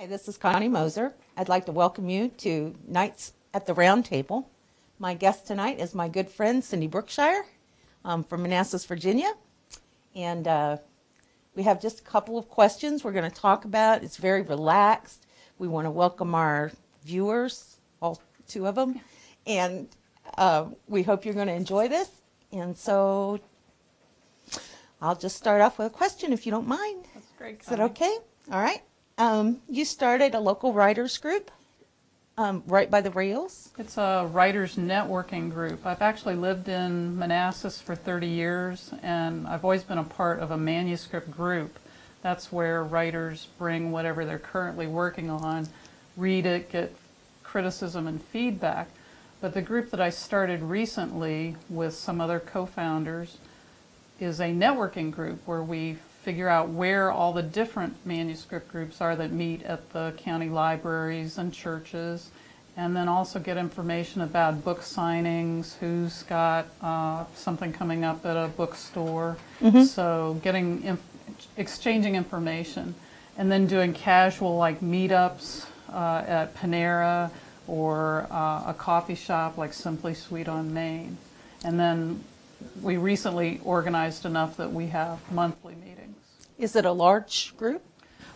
Hi, this is Connie Moser. I'd like to welcome you to Nights at the Round Table. My guest tonight is my good friend Cindy Brookshire from Manassas, Virginia. And we have just a couple of questions we're going to talk about. It's very relaxed. We want to welcome our viewers, all two of them. And we hope you're going to enjoy this. And so I'll just start off with a question if you don't mind. That's great, Is Connie. that okay? All right. You started a local writers group right by the rails. It's a writers networking group. I've actually lived in Manassas for 30 years, and I've always been a part of a manuscript group. That's where writers bring whatever they're currently working on, read it, get criticism and feedback. But the group that I started recently with some other co-founders is a networking group where we figure out where all the different manuscript groups are that meet at the county libraries and churches, and then also get information about book signings, who's got something coming up at a bookstore. So exchanging information, and then doing casual like meetups at Panera or a coffee shop like Simply Sweet on Main. And then we recently organized enough that we have monthly meetings. Is it a large group?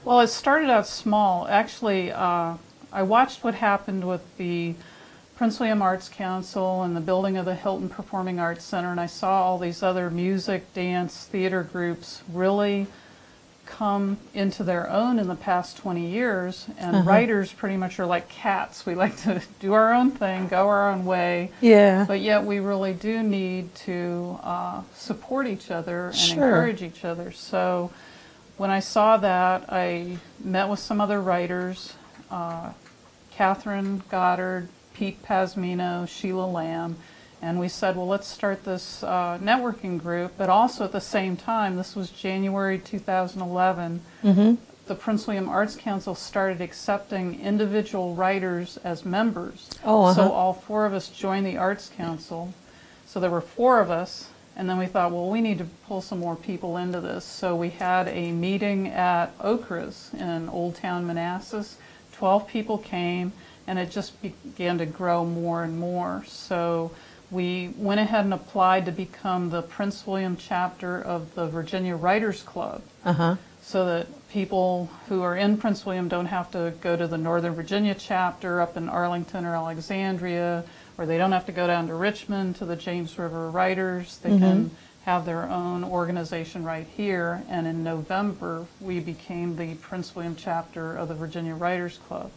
Well, it started out small. Actually, I watched what happened with the Prince William Arts Council and the building of the Hilton Performing Arts Center, and I saw all these other music, dance, theater groups really come into their own in the past 20 years, and writers pretty much are like cats. We like to do our own thing, go our own way, but yet we really do need to support each other and encourage each other. So when I saw that, I met with some other writers, Catherine Goddard, Pete Pasmino, Sheila Lamb, and we said, well, let's start this networking group, but also at the same time, this was January 2011, the Prince William Arts Council started accepting individual writers as members. So all four of us joined the Arts Council. So there were four of us, and then we thought, well, we need to pull some more people into this. So we had a meeting at Okra's in Old Town Manassas. 12 people came, and it just began to grow more and more. So we went ahead and applied to become the Prince William chapter of the Virginia Writers Club, so that people who are in Prince William don't have to go to the Northern Virginia chapter up in Arlington or Alexandria, or they don't have to go down to Richmond to the James River Writers. They can have their own organization right here, and in November we became the Prince William chapter of the Virginia Writers Club.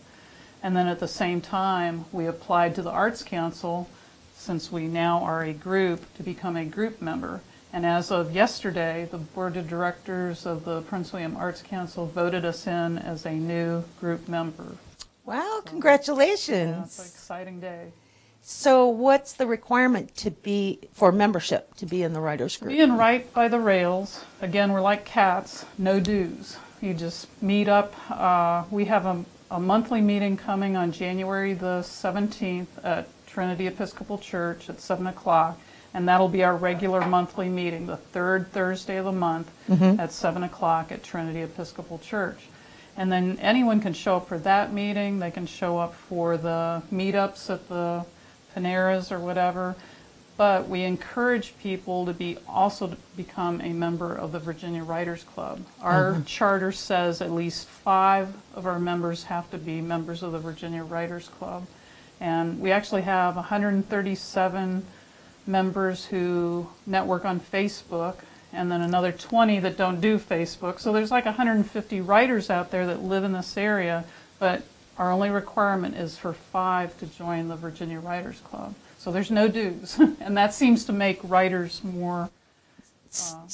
And then at the same time we applied to the Arts Council, since we now are a group, to become a group member. And as of yesterday, the board of directors of the Prince William Arts Council voted us in as a new group member. Wow, congratulations. Yeah, it's an exciting day. So what's the requirement for membership to be in the writers group? Being right by the rails, again, we're like cats, no dues. You just meet up. We have a monthly meeting coming on January the 17th at Trinity Episcopal Church at 7 o'clock, and that'll be our regular monthly meeting, the third Thursday of the month at 7 o'clock at Trinity Episcopal Church. And then anyone can show up for that meeting. They can show up for the meetups at the Paneras or whatever, but we encourage people to also become a member of the Virginia Writers Club. Our charter says at least 5 of our members have to be members of the Virginia Writers Club. And we actually have 137 members who network on Facebook, and then another 20 that don't do Facebook. So there's like 150 writers out there that live in this area, but our only requirement is for 5 to join the Virginia Writers Club. So there's no dues, and that seems to make writers more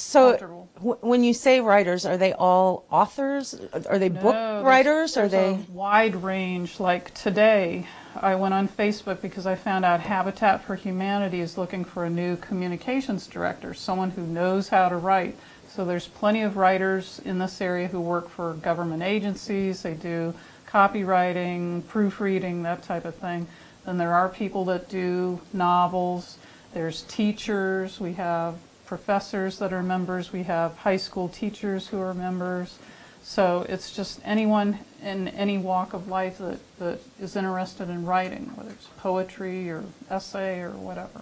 comfortable. When you say writers, are they all authors? Are they book writers? Are they a wide range? Like today, I went on Facebook because I found out Habitat for Humanity is looking for a new communications director, someone who knows how to write. So there's plenty of writers in this area who work for government agencies. They do copywriting, proofreading, that type of thing. Then there are people that do novels. There's teachers. We have professors that are members. We have high school teachers who are members. So it's just anyone in any walk of life that is interested in writing, whether it's poetry or essay or whatever.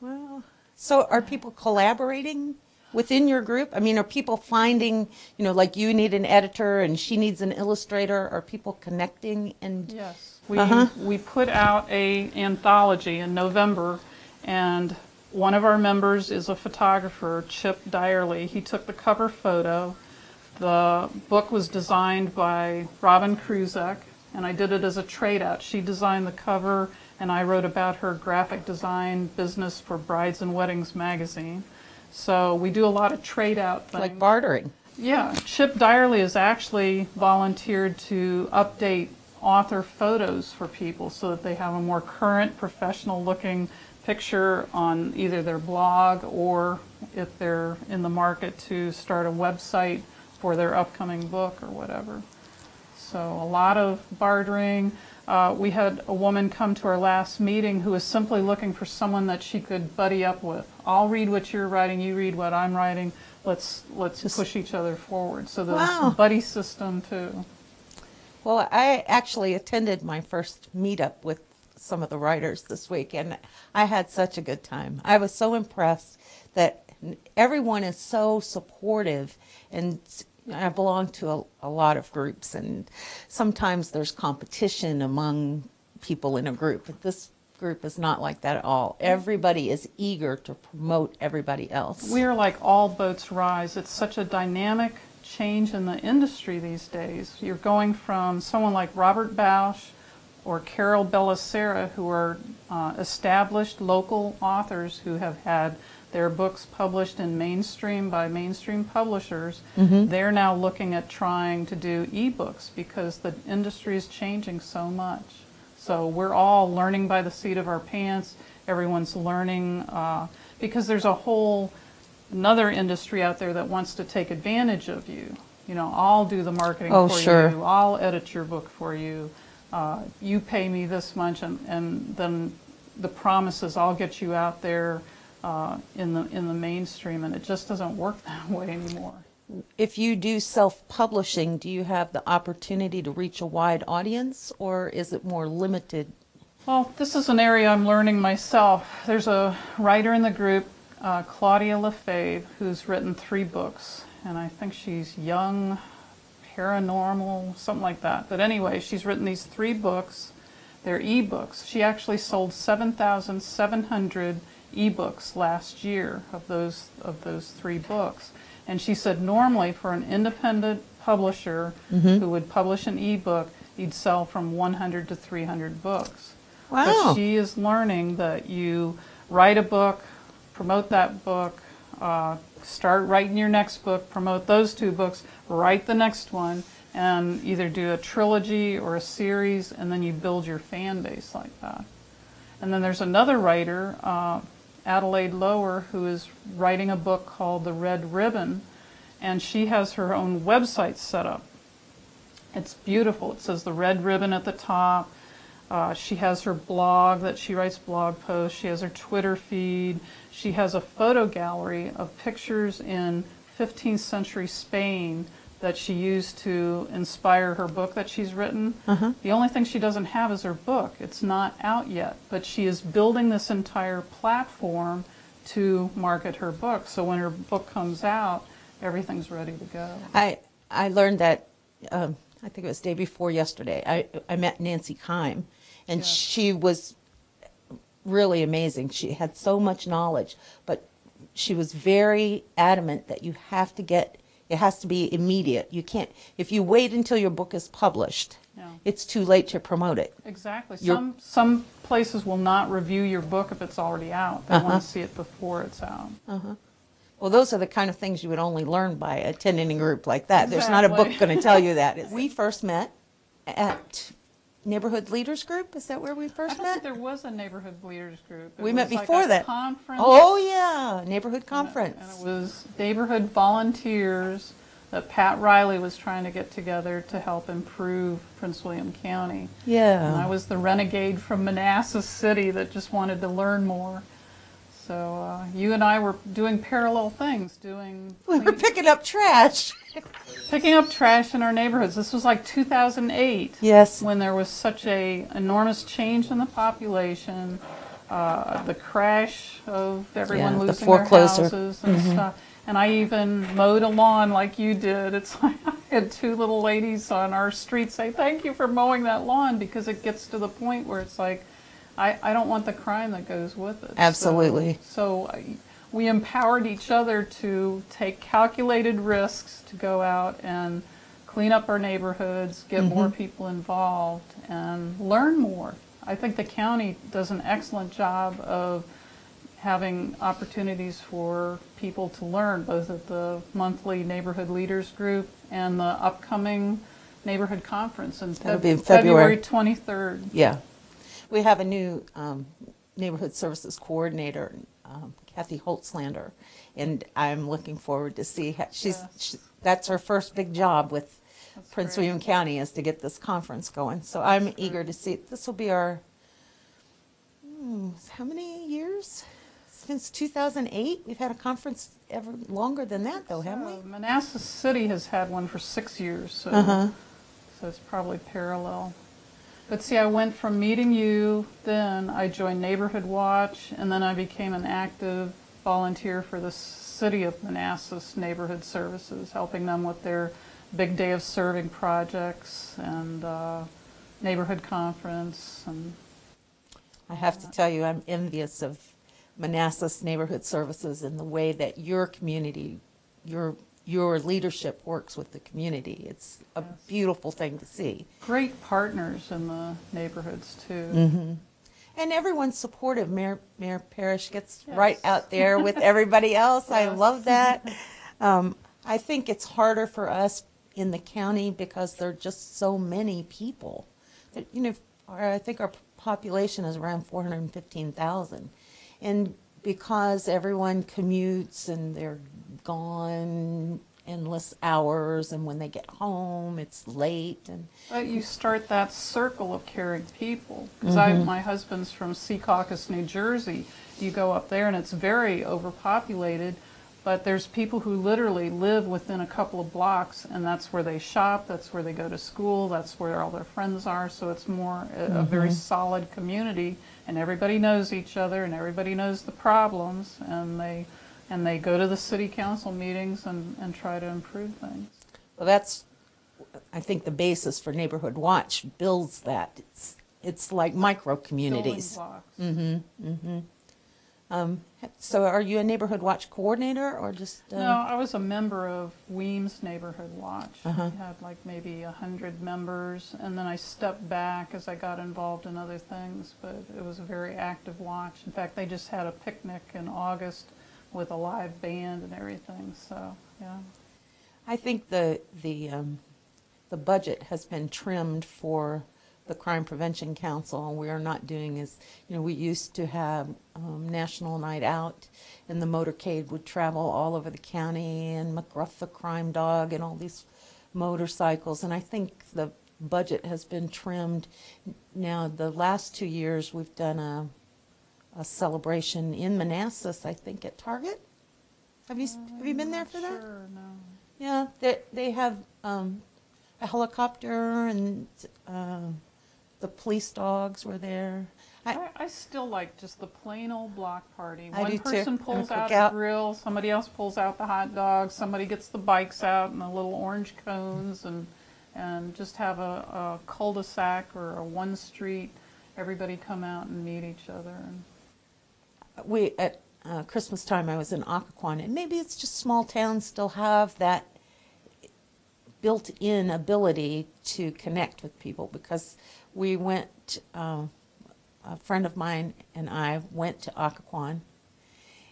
Well, so are people collaborating within your group? I mean, are people finding, like you need an editor and she needs an illustrator? Are people connecting? And yes, we put out a anthology in November, and one of our members is a photographer, Chip Dyerly. He took the cover photo. The book was designed by Robin Kruzek, and I did it as a trade-out. She designed the cover, and I wrote about her graphic design business for Brides and Weddings magazine. So we do a lot of trade-out things. like bartering? Yeah. Chip Dyerly has actually volunteered to update author photos for people so that they have a more current, professional-looking picture on either their blog or if they're in the market to start a website for their upcoming book or whatever. So a lot of bartering. We had a woman come to our last meeting who was simply looking for someone that she could buddy up with. I'll read what you're writing, you read what I'm writing. Let's push each other forward. So there's a buddy system too. Well, I actually attended my first meetup with some of the writers this week, and I had such a good time. I was so impressed that everyone is so supportive, and I belong to a lot of groups, and sometimes there's competition among people in a group. But this group is not like that at all. Everybody is eager to promote everybody else. We are like all boats rise. It's such a dynamic change in the industry these days. You're going from someone like Robert Bausch or Carol Bellicera, who are established local authors who have had their books published in mainstream by mainstream publishers. They're now looking at trying to do ebooks because the industry is changing so much. So we're all learning by the seat of our pants. Everyone's learning because there's another industry out there that wants to take advantage of you. I'll do the marketing for you. I'll edit your book for you. You pay me this much, and then the promise is I'll get you out there in the mainstream, and it just doesn't work that way anymore. If you do self-publishing, do you have the opportunity to reach a wide audience, or is it more limited? Well, this is an area I'm learning myself. There's a writer in the group, Claudia Lefebvre, who's written 3 books, and I think she's young, paranormal, something like that. But anyway, she's written these 3 books. They're ebooks. She actually sold 7,700 ebooks last year of those 3 books. And she said normally for an independent publisher who would publish an ebook, you'd sell from 100 to 300 books. Wow. But she is learning that you write a book, promote that book, start writing your next book, promote those 2 books, write the next one, and either do a trilogy or a series, and then you build your fan base like that. And then there's another writer, Adelaide Lower, who is writing a book called The Red Ribbon, and she has her own website set up. It's beautiful. It says The Red Ribbon at the top. She has her blog that she writes blog posts. She has her Twitter feed. She has a photo gallery of pictures in 15th century Spain that she used to inspire her book that she's written. The only thing she doesn't have is her book. It's not out yet, but she is building this entire platform to market her book. So when her book comes out, everything's ready to go. I learned that, I think it was day before yesterday, I met Nancy Kime, and she was really amazing. She had so much knowledge, but she was very adamant that you have to it has to be immediate. You can't, if you wait until your book is published, it's too late to promote it. Exactly. Some places will not review your book if it's already out. They want to see it before it's out. Well, those are the kind of things you would only learn by attending a group like that. Exactly. There's not a book going to tell you that. We first met at Neighborhood Leaders Group. Is that where we first I don't met? think there was a Neighborhood Leaders Group. We met was before like a that. Conference. Oh, yeah, Neighborhood Conference. And it was neighborhood volunteers that Pat Riley was trying to get together to help improve Prince William County. Yeah. And I was the renegade from Manassas City that just wanted to learn more. So you and I were doing parallel things, We were picking up trash. picking up trash in our neighborhoods. This was like 2008. Yes. When there was such a enormous change in the population, the crash of everyone Yeah, the losing their foreclosure. houses and stuff. And I even mowed a lawn like you did. It's like I had two little ladies on our street say, "Thank you for mowing that lawn," because it gets to the point where it's like, I don't want the crime that goes with it. Absolutely. So we empowered each other to take calculated risks to go out and clean up our neighborhoods, get more people involved, and learn more. I think the county does an excellent job of having opportunities for people to learn, both at the monthly neighborhood leaders group and the upcoming neighborhood conference in That'll be in February. 23rd. Yeah. We have a new neighborhood services coordinator, Kathy Holtzlander, and I'm looking forward to see how that's her first big job with Prince William County, is to get this conference going. So I'm eager to see. This will be our, how many years? Since 2008? We've had a conference ever longer than that, though, haven't we? Manassas City has had one for 6 years, so it's probably parallel. But see, I went from meeting you, then I joined Neighborhood Watch, and then I became an active volunteer for the City of Manassas Neighborhood Services, helping them with their Big Day of Serving projects and neighborhood conference. And I have to tell you, I'm envious of Manassas Neighborhood Services and the way that your community, your leadership works with the community. It's a beautiful thing to see. Great partners in the neighborhoods, too. And everyone's supportive. Mayor Parrish gets right out there with everybody else. I love that. I think it's harder for us in the county because there are just so many people. You know, I think our population is around 415,000. And because everyone commutes and they're gone endless hours, and when they get home it's late, and But you start that circle of caring people. Because my husband's from Secaucus, New Jersey. You go up there and it's very overpopulated, but there's people who literally live within a couple of blocks, and that's where they shop, that's where they go to school, that's where all their friends are. So it's more a very solid community, and everybody knows each other, and everybody knows the problems, and they go to the city council meetings and try to improve things. well, that's, I think, the basis for Neighborhood Watch builds that. It's like micro communities. Building blocks. So are you a Neighborhood Watch coordinator or just? No, I was a member of Weems Neighborhood Watch. We had like maybe 100 members, and then I stepped back as I got involved in other things, but it was a very active watch. In fact, they just had a picnic in August with a live band and everything, so yeah. I think the budget has been trimmed for the Crime Prevention Council, and we are not doing as, we used to have National Night Out, and the motorcade would travel all over the county, and McGruff the Crime Dog, and all these motorcycles, and I think the budget has been trimmed. Now, the last 2 years, we've done a celebration in Manassas, I think, at Target. Have you been there for that? Sure, no. Yeah, they have a helicopter, and the police dogs were there. I still like just the plain old block party. I do One too. person And a pulls out cookout. the grill, somebody else pulls out the hot dogs, somebody gets the bikes out and the little orange cones, and just have a cul-de-sac or a one street, everybody come out and meet each other. And At Christmas time, I was in Occoquan, and maybe it's just small towns still have that built-in ability to connect with people, because we went, a friend of mine and I went to Occoquan,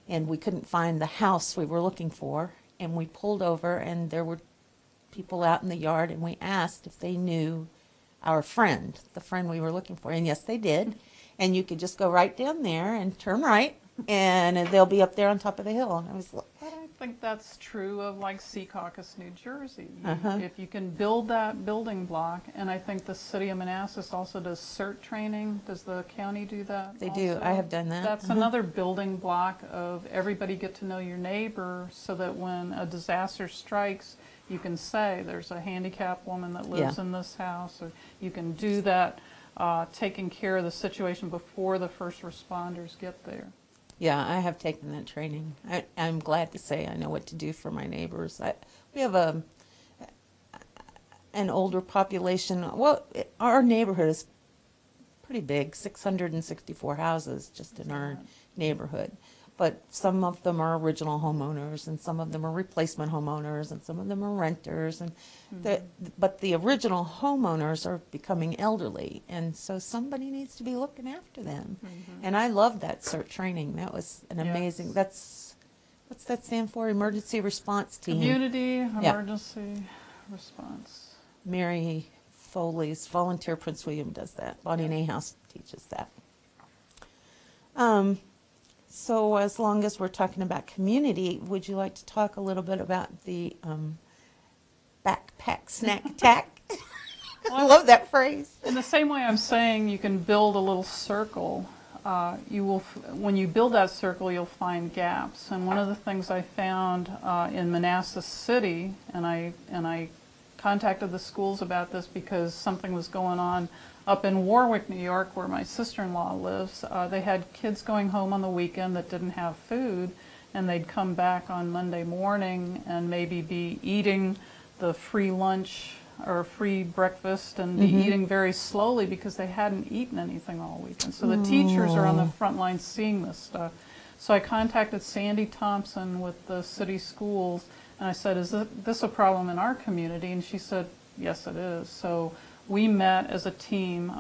and we couldn't find the house we were looking for, and we pulled over, and there were people out in the yard, and we asked if they knew our friend, the friend we were looking for, and yes, they did. And you could just go right down there and turn right, and they'll be up there on top of the hill. And I was like, but I think that's true of like Secaucus, New Jersey. Uh-huh. If you can build that building block, and I think the city of Manassas also does CERT training. Does the county do that? They do. I have done that. That's another building block of everybody get to know your neighbor, so that when a disaster strikes, you can say there's a handicapped woman that lives in this house, or you can do that, taking care of the situation before the first responders get there. Yeah, I have taken that training. I'm glad to say I know what to do for my neighbors. We have an older population. Well, our neighborhood is pretty big, 664 houses just in our neighborhood. But some of them are original homeowners, and some of them are replacement homeowners, and some of them are renters. And but the original homeowners are becoming elderly, and so somebody needs to be looking after them. And I love that CERT training. That was an amazing. What's that stand for? Emergency Response Team. Community Emergency Response. Mary Foley's volunteer Prince William does that. Bonnie Nahhouse teaches that. So as long as we're talking about community, would you like to talk a little bit about the backpack snack attack? I love that phrase. In the same way I'm saying you can build a little circle, when you build that circle, you'll find gaps. And one of the things I found in Manassas City, and I contacted the schools about this because something was going on up in Warwick, New York, where my sister-in-law lives. They had kids going home on the weekend that didn't have food, and they'd come back on Monday morning and maybe be eating the free lunch or free breakfast and be eating very slowly because they hadn't eaten anything all weekend. So the teachers are on the front line seeing this stuff. So I contacted Sandy Thompson with the city schools, and I said, is this a problem in our community? And she said, yes, it is. So we met as a team.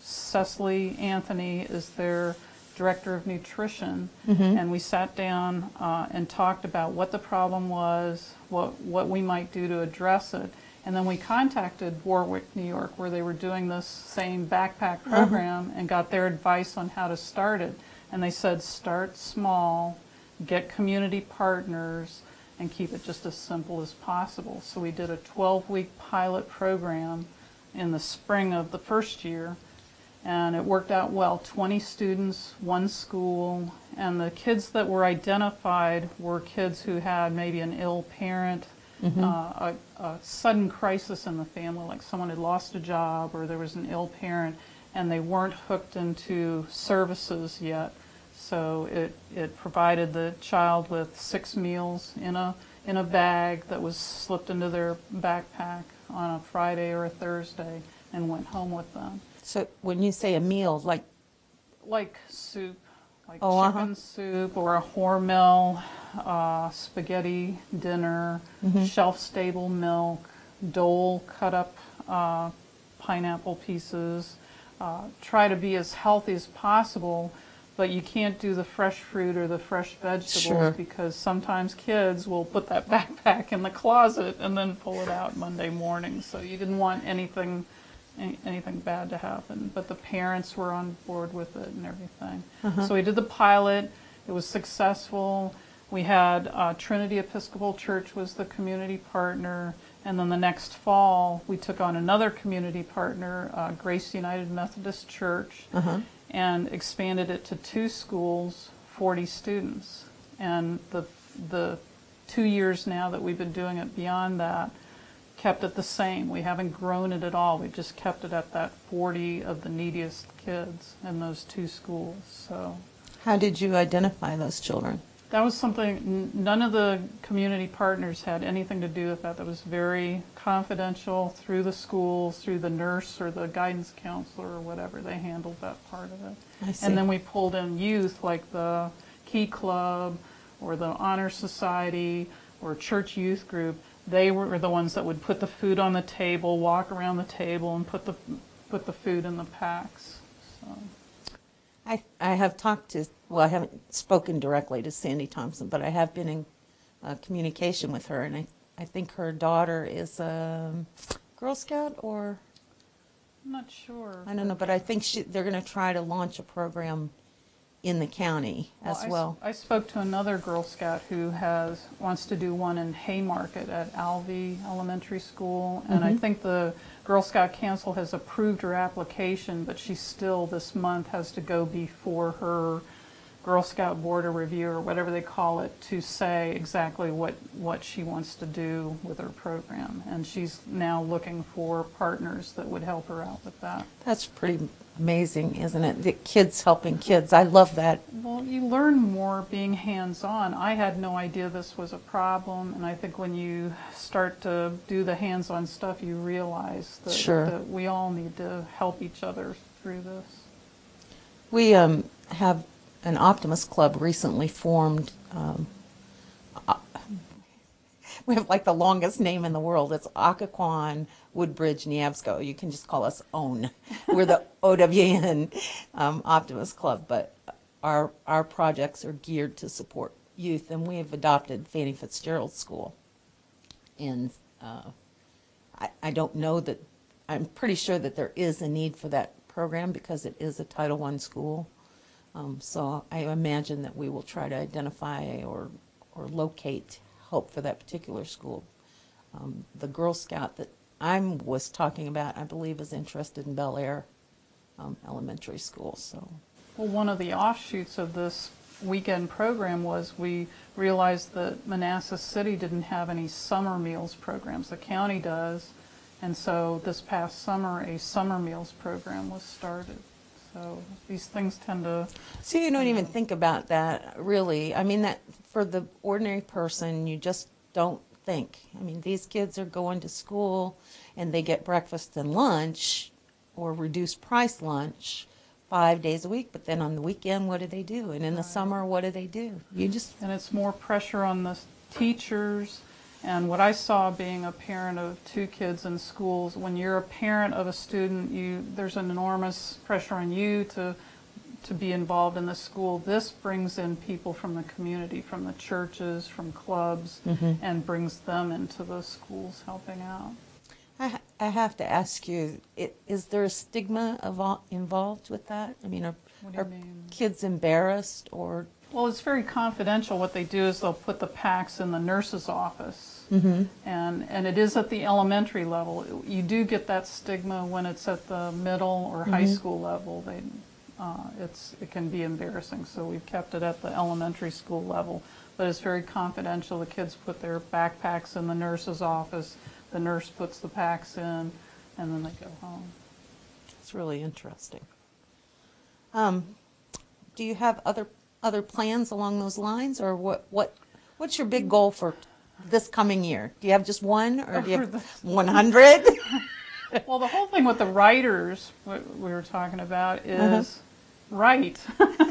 Cecily Anthony is their director of nutrition, and we sat down and talked about what the problem was, what we might do to address it. And then we contacted Warwick, New York, where they were doing this same backpack program, and got their advice on how to start it. And they said, start small, get community partners, and keep it just as simple as possible. So we did a 12-week pilot program in the spring of the first year, and it worked out well. 20 students, one school, and the kids that were identified were kids who had maybe an ill parent, a sudden crisis in the family, like someone had lost a job or there was an ill parent, and they weren't hooked into services yet. So it provided the child with 6 meals in a bag that was slipped into their backpack on a Friday or a Thursday, and went home with them. So when you say a meal, like soup, like chicken soup, or a Hormel spaghetti dinner, shelf-stable milk, Dole cut-up pineapple pieces. Try to be as healthy as possible, but you can't do the fresh fruit or the fresh vegetables because sometimes kids will put that backpack in the closet and then pull it out Monday morning. So you didn't want anything bad to happen, but the parents were on board with it and everything. So we did the pilot. It was successful. We had Trinity Episcopal Church was the community partner, and then the next fall we took on another community partner, Grace United Methodist Church, and expanded it to 2 schools, 40 students. And the 2 years now that we've been doing it beyond that, kept it the same. We haven't grown it at all. We've just kept it at that 40 of the neediest kids in those 2 schools. So, how did you identify those children? That was something, none of the community partners had anything to do with that. That was very confidential through the schools, through the nurse or the guidance counselor or whatever. They handled that part of it. I see. And then we pulled in youth like the Key Club or the Honor Society or Church Youth Group. They were the ones that would put the food on the table, walk around the table, and put the food in the packs. So. I have talked to, well, I haven't spoken directly to Sandy Thompson, but I have been in communication with her, and I think her daughter is a Girl Scout, or I'm not sure. I don't know, but I think they're going to try to launch a program in the county as well. I spoke to another Girl Scout who wants to do one in Haymarket at Alvey Elementary School, and I think the Girl Scout Council has approved her application, but she still this month has to go before her Girl Scout Board of Review, or whatever they call it, to say exactly what she wants to do with her program. And she's now looking for partners that would help her out with that. That's pretty amazing, isn't it? The kids helping kids. I love that. Well, you learn more being hands-on. I had no idea this was a problem, and I think when you start to do the hands-on stuff, you realize that, Sure. that we all need to help each other through this. We have an Optimist Club recently formed. We have like the longest name in the world. It's Occoquan Woodbridge Neabsco. You can just call us OWN. We're the OWN Optimist Club, but our projects are geared to support youth, and we have adopted Fannie Fitzgerald School. And I don't know that, I'm pretty sure that there is a need for that program because it is a Title I school. So I imagine that we will try to identify or locate help for that particular school. The Girl Scout that I was talking about, I believe, is interested in Bel Air Elementary School. So, Well, one of the offshoots of this weekend program was we realized that Manassas City didn't have any summer meals programs. The county does, and so this past summer a summer meals program was started. So these things tend to... So you don't even think about that, really. I mean, that for the ordinary person, you just don't think. I mean, these kids are going to school and they get breakfast and lunch or reduced price lunch 5 days a week, but then on the weekend, what do they do? And in the summer, what do they do? You just... And it's more pressure on the teachers. And what I saw being a parent of 2 kids in schools, when you're a parent of a student, there's an enormous pressure on you to be involved in the school. This brings in people from the community, from the churches, from clubs, and brings them into the schools helping out. I have to ask you, is there a stigma involved with that? I mean, What do you are mean? kids embarrassed or... Well, it's very confidential. What they do is they'll put the packs in the nurse's office. And it is at the elementary level. You do get that stigma when it's at the middle or high school level. It can be embarrassing, so we've kept it at the elementary school level. But it's very confidential. The kids put their backpacks in the nurse's office. The nurse puts the packs in, and then they go home. It's really interesting. Do you have other plans along those lines, or what's your big goal for this coming year? Do you have just one, or do you have 100? Well, the whole thing with the writers, what we were talking about, is write.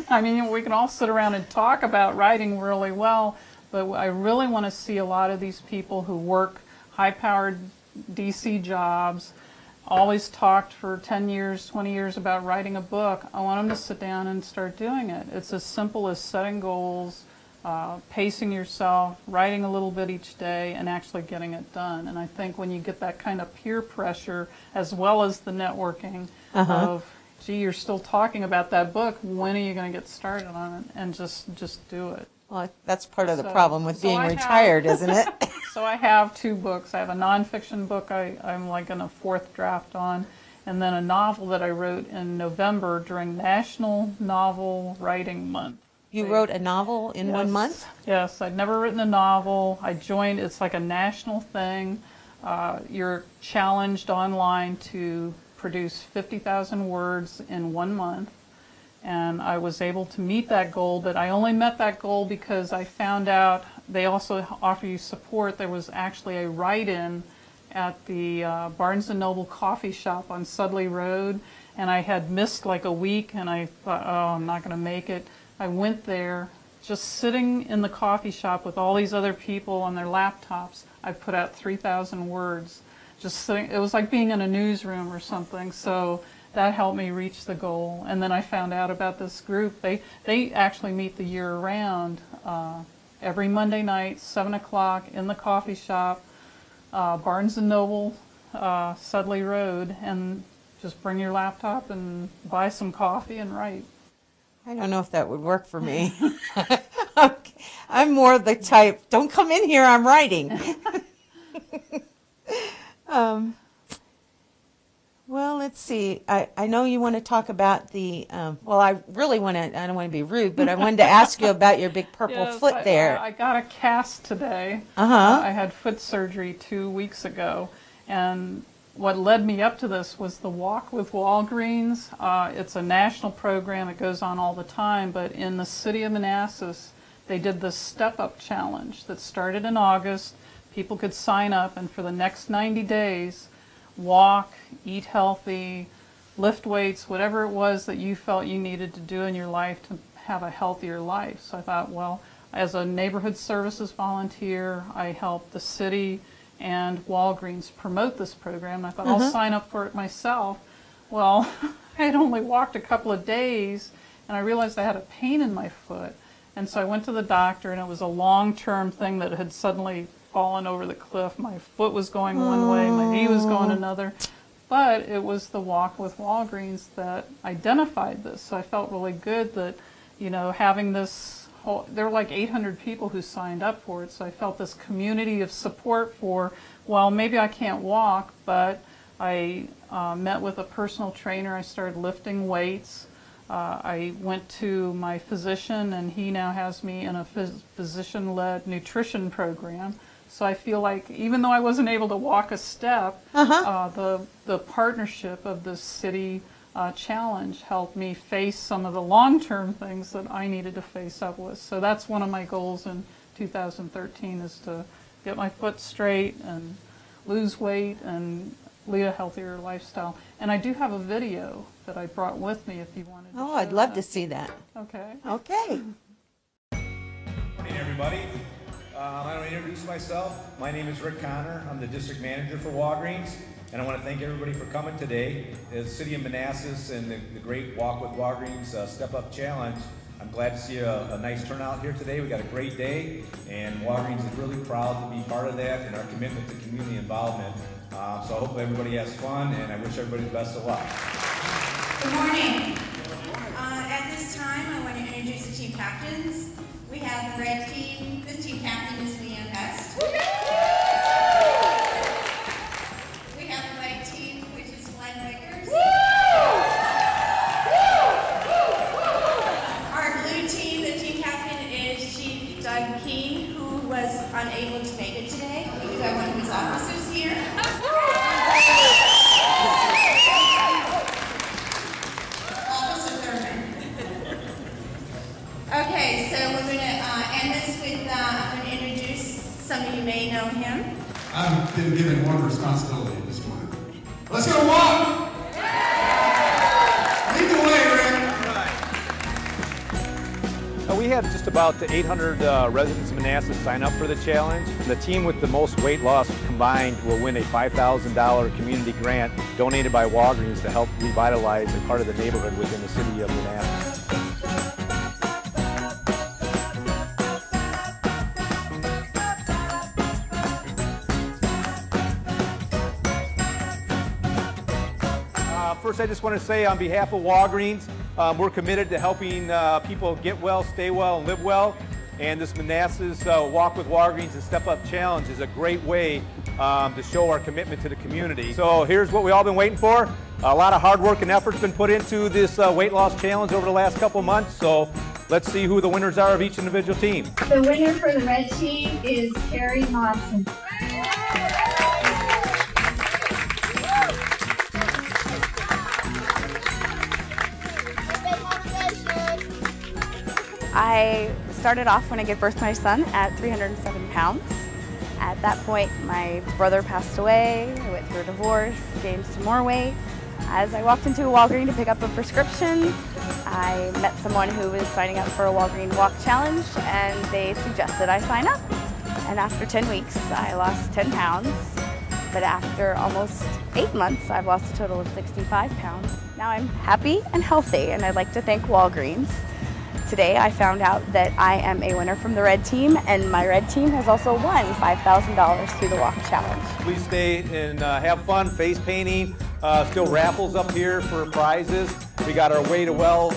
I mean, we can all sit around and talk about writing really well, but I really want to see a lot of these people who work high-powered DC jobs, always talked for 10 years, 20 years about writing a book. I want them to sit down and start doing it. It's as simple as setting goals, pacing yourself, writing a little bit each day, and actually getting it done. And I think when you get that kind of peer pressure, as well as the networking of, gee, you're still talking about that book, when are you going to get started on it? And just do it. Well, that's part of the problem with being I retired, isn't it? So I have 2 books. I have a nonfiction book I'm like in a 4th draft on, and then a novel that I wrote in November during National Novel Writing Month. You wrote a novel in 1 month? Yes, I'd never written a novel. I joined, it's like a national thing. You're challenged online to produce 50,000 words in 1 month. And I was able to meet that goal, but I only met that goal because I found out they also offer you support. There was actually a write-in at the Barnes & Noble coffee shop on Sudley Road, and I had missed like a week, and I thought, oh, I'm not going to make it. I went there, just sitting in the coffee shop with all these other people on their laptops. I put out 3,000 words, just sitting. It was like being in a newsroom or something. So that helped me reach the goal. And then I found out about this group. They actually meet the year round, every Monday night, 7 o'clock in the coffee shop, Barnes & Noble, Sudley Road, and just bring your laptop and buy some coffee and write. I don't know if that would work for me. I'm more the type, don't come in here, I'm writing. Well, let's see. I know you want to talk about the, well, I really want to, I don't want to be rude, but I wanted to ask you about your big purple Yes, foot there. I got a cast today. Uh-huh. I had foot surgery 2 weeks ago, and what led me up to this was the Walk with Walgreens. It's a national program. It goes on all the time, but in the city of Manassas, they did this Step Up Challenge that started in August. People could sign up, and for the next 90 days, walk, eat healthy, lift weights, whatever it was that you felt you needed to do in your life to have a healthier life. So I thought, well, as a neighborhood services volunteer, I helped the city and Walgreens promote this program. And I thought, I'll sign up for it myself. Well, I had only walked a couple of days, and I realized I had a pain in my foot. And so I went to the doctor, and it was a long-term thing that had suddenly fallen over the cliff. My foot was going one way, my knee was going another. But it was the Walk with Walgreens that identified this. So I felt really good that, you know, having this whole, there were like 800 people who signed up for it. So I felt this community of support for, well, maybe I can't walk, but I met with a personal trainer. I started lifting weights. I went to my physician, and he now has me in a physician-led nutrition program. So I feel like even though I wasn't able to walk a step, the partnership of this city challenge helped me face some of the long-term things that I needed to face up with. So that's one of my goals in 2013, is to get my foot straight and lose weight and lead a healthier lifestyle. And I do have a video that I brought with me if you wanted to. Oh, I'd love to see that. Okay. Okay. Good morning, everybody. I want to introduce myself. My name is Rick Connor. I'm the district manager for Walgreens, and I want to thank everybody for coming today. As the city of Manassas and the great Walk with Walgreens Step Up Challenge, I'm glad to see a nice turnout here today. We got a great day, and Walgreens is really proud to be part of that and our commitment to community involvement. So I hope everybody has fun, and I wish everybody the best of luck. Good morning. At this time, I want to introduce the team captains. We have the red team. The team captain is Leanne Best. We have the white team, which is Glenn Wickers. Our blue team, the team captain is Chief Doug King, who was unable to make it today. We do have one of his officers here. Officer Thurman. Okay, so we're going to end this with, I'm going to introduce, some of you may know him. I've been given one responsibility this morning. Let's go walk! Lead the way, Rick! We had just about 800 residents of Manassas sign up for the challenge. The team with the most weight loss combined will win a $5,000 community grant donated by Walgreens to help revitalize a part of the neighborhood within the city of Manassas. First, I just want to say on behalf of Walgreens, we're committed to helping people get well, stay well, and live well. And this Manassas Walk with Walgreens and Step Up Challenge is a great way to show our commitment to the community. So here's what we've all been waiting for. A lot of hard work and effort's been put into this weight loss challenge over the last couple of months. So let's see who the winners are of each individual team. The winner for the red team is Carrie Monson. I started off when I gave birth to my son at 307 pounds. At that point, my brother passed away, I went through a divorce, gained some more weight. As I walked into a Walgreens to pick up a prescription, I met someone who was signing up for a Walgreens Walk Challenge, and they suggested I sign up. And after 10 weeks, I lost 10 pounds. But after almost 8 months, I've lost a total of 65 pounds. Now I'm happy and healthy, and I'd like to thank Walgreens. Today I found out that I am a winner from the red team, and my red team has also won $5,000 through the Walk Challenge. Please stay and have fun face painting, Still raffles up here for prizes. We got our Way to Well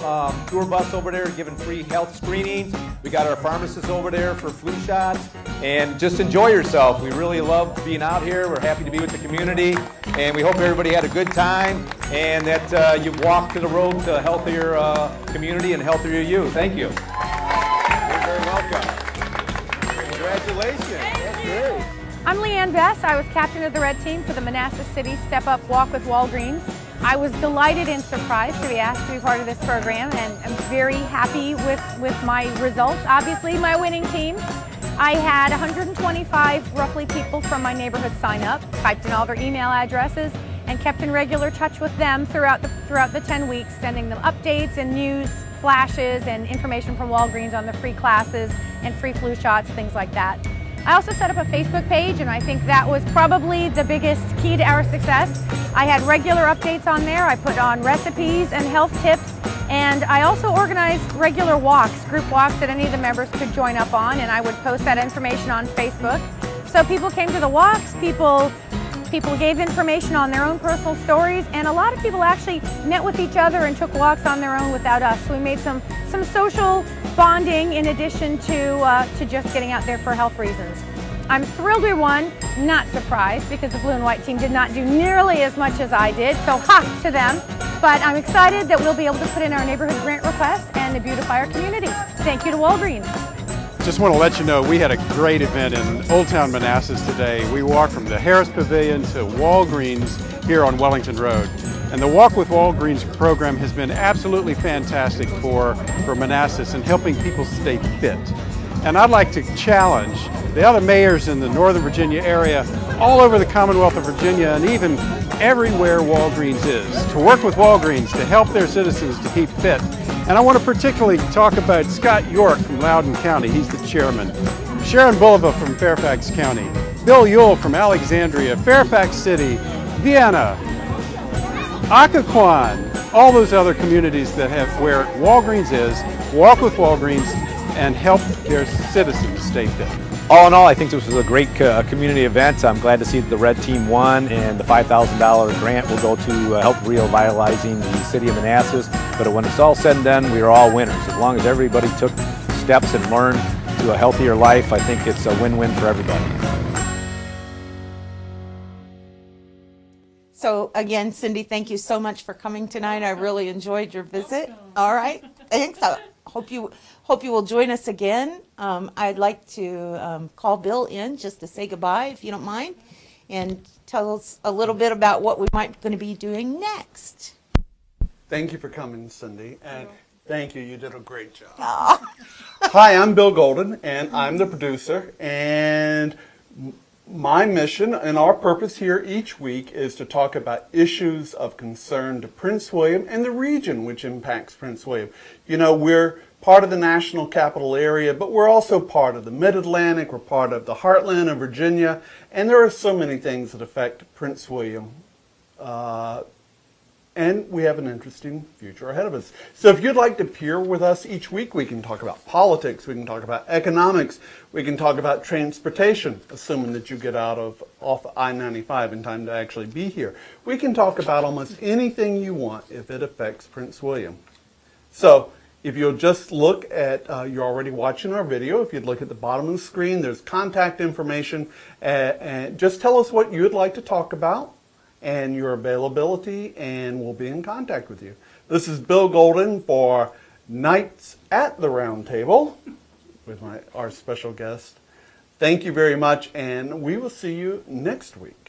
tour bus over there giving free health screenings. We got our pharmacist over there for flu shots. And just enjoy yourself. We really love being out here. We're happy to be with the community. And we hope everybody had a good time and that you walked to the road to a healthier community and healthier you. Thank you. You're very welcome. Congratulations. That's great. I'm Leanne Bess. I was captain of the red team for the Manassas City Step Up Walk with Walgreens. I was delighted and surprised to be asked to be part of this program, and I'm very happy with my results. Obviously, my winning team. I had 125 roughly people from my neighborhood sign up, typed in all their email addresses, and kept in regular touch with them throughout the 10 weeks, sending them updates and news flashes and information from Walgreens on the free classes and free flu shots, things like that. I also set up a Facebook page, and I think that was probably the biggest key to our success. I had regular updates on there. I put on recipes and health tips, and I also organized regular walks, group walks that any of the members could join up on, and I would post that information on Facebook. So people came to the walks, people gave information on their own personal stories, and a lot of people actually met with each other and took walks on their own without us. So we made some social bonding in addition to just getting out there for health reasons. I'm thrilled we won, not surprised, because the blue and white team did not do nearly as much as I did, so ha to them. But I'm excited that we'll be able to put in our neighborhood grant requests and to beautify our community. Thank you to Walgreens. Just want to let you know we had a great event in Old Town Manassas today. We walked from the Harris Pavilion to Walgreens here on Wellington Road. And the Walk with Walgreens program has been absolutely fantastic for Manassas and helping people stay fit. And I'd like to challenge the other mayors in the Northern Virginia area, all over the Commonwealth of Virginia, and even everywhere Walgreens is, to work with Walgreens to help their citizens to keep fit. And I want to particularly talk about Scott York from Loudoun County. He's the chairman. Sharon Bulova from Fairfax County. Bill Ewell from Alexandria, Fairfax City, Vienna, Occoquan, all those other communities that have where Walgreens is, walk with Walgreens and help their citizens stay fit. All in all, I think this was a great community event. I'm glad to see that the red team won, and the $5,000 grant will go to help revitalizing the city of Manassas. But when it's all said and done, we are all winners. As long as everybody took steps and learned to a healthier life, I think it's a win-win for everybody. So again, Cindy, thank you so much for coming tonight. I really enjoyed your visit. All right, thanks. I hope you will join us again. I'd like to call Bill in just to say goodbye, if you don't mind, and tell us a little bit about what we might going to be doing next. Thank you for coming, Cindy, and thank you. You did a great job. Hi, I'm Bill Golden, and I'm the producer, and my mission and our purpose here each week is to talk about issues of concern to Prince William and the region which impacts Prince William. You know, we're part of the national capital area, but we're also part of the Mid-Atlantic, we're part of the heartland of Virginia, and there are so many things that affect Prince William. And we have an interesting future ahead of us. So if you'd like to peer with us each week, we can talk about politics, we can talk about economics, we can talk about transportation, assuming that you get off I-95 in time to actually be here. We can talk about almost anything you want if it affects Prince William. So if you'll just look at, you're already watching our video, if you'd look at the bottom of the screen, there's contact information, and just tell us what you'd like to talk about and your availability, and we'll be in contact with you. This is Bill Golden for Nights at the Round Table with our special guest. Thank you very much, and we will see you next week.